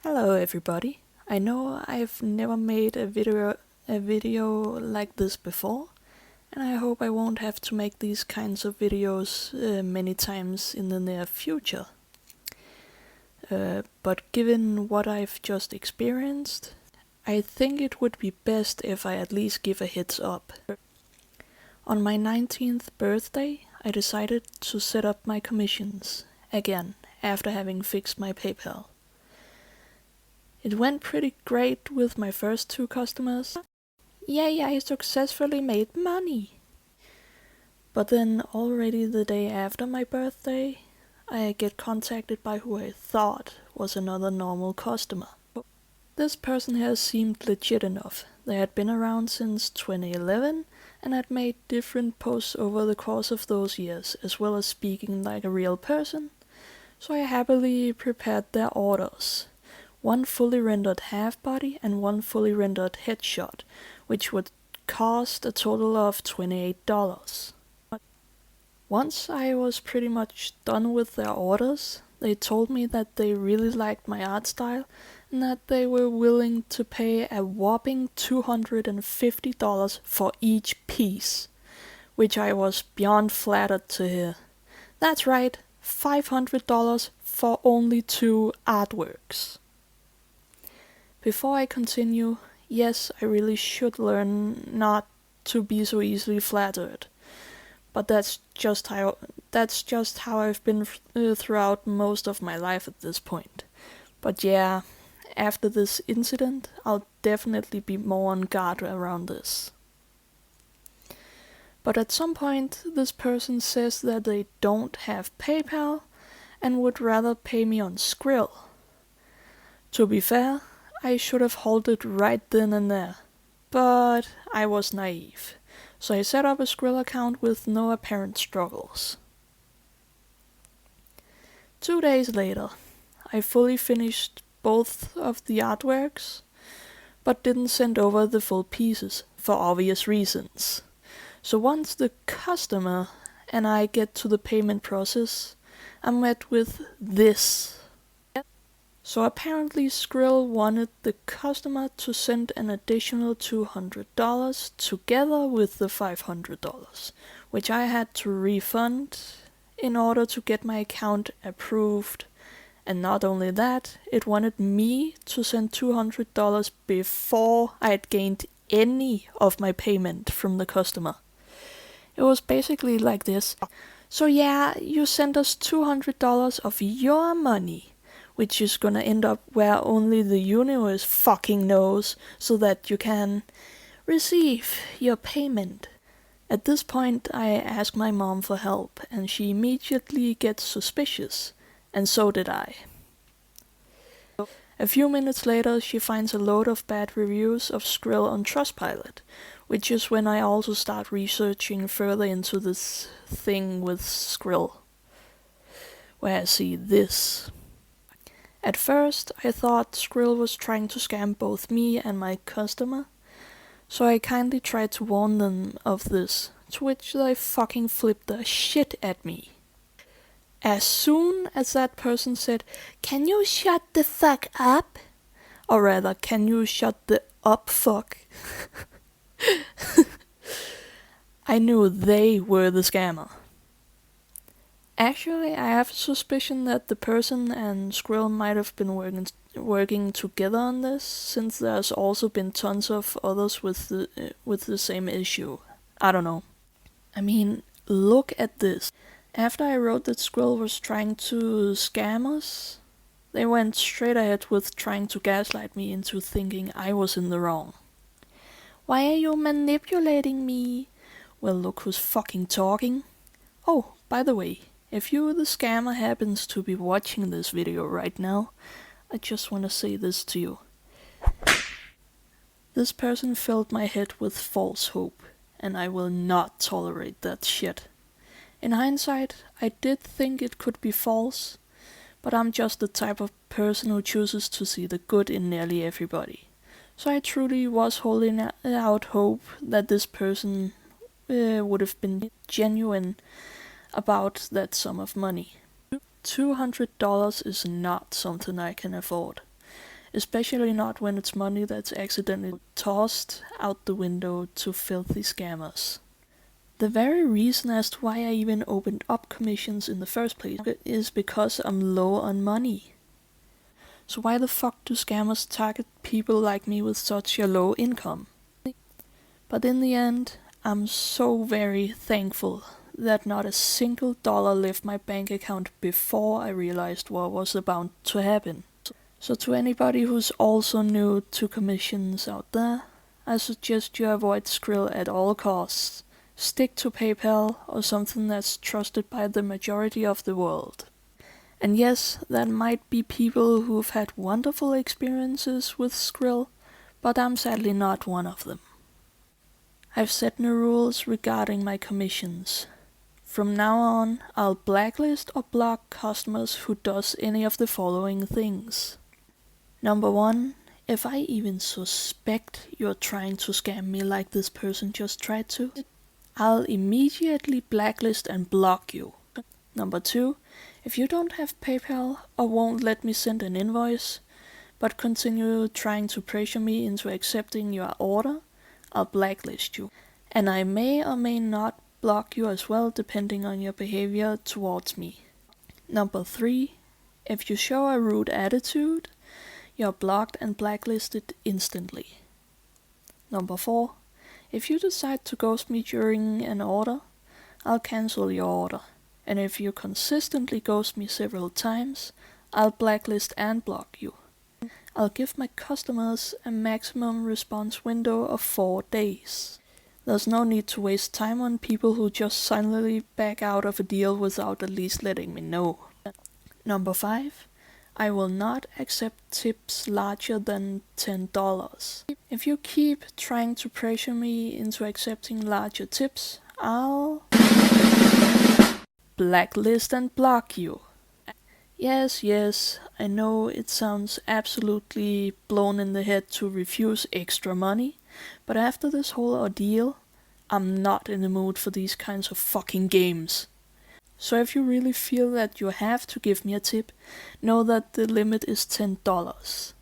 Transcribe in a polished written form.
Hello everybody. I know I've never made a video like this before, and I hope I won't have to make these kinds of videos many times in the near future. But given what I've just experienced, I think it would be best if I at least give a heads up. On my 19th birthday, I decided to set up my commissions again after having fixed my PayPal. It went pretty great with my first 2 customers. Yay, I successfully made money! But then already the day after my birthday, I get contacted by who I thought was another normal customer. This person here seemed legit enough. They had been around since 2011 and had made different posts over the course of those years, as well as speaking like a real person, so I happily prepared their orders. 1 fully rendered half body and 1 fully rendered headshot, which would cost a total of $28. Once I was pretty much done with their orders, they told me that they really liked my art style and that they were willing to pay a whopping $250 for each piece, which I was beyond flattered to hear. That's right, $500 for only 2 artworks. Before I continue, yes, I really should learn not to be so easily flattered. But that's just how I've been throughout most of my life at this point. But yeah, after this incident, I'll definitely be more on guard around this. But at some point, this person says that they don't have PayPal and would rather pay me on Skrill. To be fair, I should have halted right then and there, but I was naive, so I set up a Skrill account with no apparent struggles. 2 days later, I fully finished both of the artworks, but didn't send over the full pieces, for obvious reasons. So once the customer and I get to the payment process, I'm met with this. So apparently Skrill wanted the customer to send an additional $200 together with the $500, which I had to refund in order to get my account approved. And not only that, it wanted me to send $200 before I had gained any of my payment from the customer. It was basically like this. So yeah, you sent us $200 of your money, which is gonna end up where only the universe fucking knows, so that you can receive your payment. At this point, I ask my mom for help, and she immediately gets suspicious, and so did I. A few minutes later, she finds a load of bad reviews of Skrill on Trustpilot, which is when I also start researching further into this thing with Skrill, where I see this. At first, I thought Skrill was trying to scam both me and my customer, so I kindly tried to warn them of this, to which they fucking flipped the shit at me. As soon as that person said, "Can you shut the fuck up?" Or rather, "Can you shut the up fuck?" I knew they were the scammer. Actually, I have a suspicion that the person and Skrill might have been working together on this, since there's also been tons of others with the same issue. I don't know. I mean, look at this. After I wrote that Skrill was trying to scam us, they went straight ahead with trying to gaslight me into thinking I was in the wrong. "Why are you manipulating me?" Well, look who's fucking talking. Oh, by the way, if you, the scammer, happens to be watching this video right now, I just want to say this to you. This person filled my head with false hope, and I will not tolerate that shit. In hindsight, I did think it could be false, but I'm just the type of person who chooses to see the good in nearly everybody. So I truly was holding out hope that this person would have been genuine about that sum of money. $200 is not something I can afford. especially not when it's money that's accidentally tossed out the window to filthy scammers. The very reason as to why I even opened up commissions in the first place is because I'm low on money. So why the fuck do scammers target people like me with such a low income? But in the end, I'm so very thankful that not a single dollar left my bank account before I realized what was about to happen. So to anybody who's also new to commissions out there, I suggest you avoid Skrill at all costs. Stick to PayPal or something that's trusted by the majority of the world. And yes, there might be people who've had wonderful experiences with Skrill, but I'm sadly not one of them. I've set new rules regarding my commissions. From now on, I'll blacklist or block customers who does any of the following things. Number 1, if I even suspect you're trying to scam me like this person just tried to, I'll immediately blacklist and block you. Number 2, if you don't have PayPal or won't let me send an invoice, but continue trying to pressure me into accepting your order, I'll blacklist you. And I may or may not block you as well, depending on your behavior towards me. Number 3, if you show a rude attitude, you're blocked and blacklisted instantly. Number 4, if you decide to ghost me during an order, I'll cancel your order. And if you consistently ghost me several times, I'll blacklist and block you. I'll give my customers a maximum response window of 4 days. There's no need to waste time on people who just silently back out of a deal without at least letting me know. Number 5, I will not accept tips larger than $10. If you keep trying to pressure me into accepting larger tips, I'll blacklist and block you. Yes, I know it sounds absolutely blown in the head to refuse extra money, but after this whole ordeal, I'm not in the mood for these kinds of fucking games. So if you really feel that you have to give me a tip, know that the limit is $10.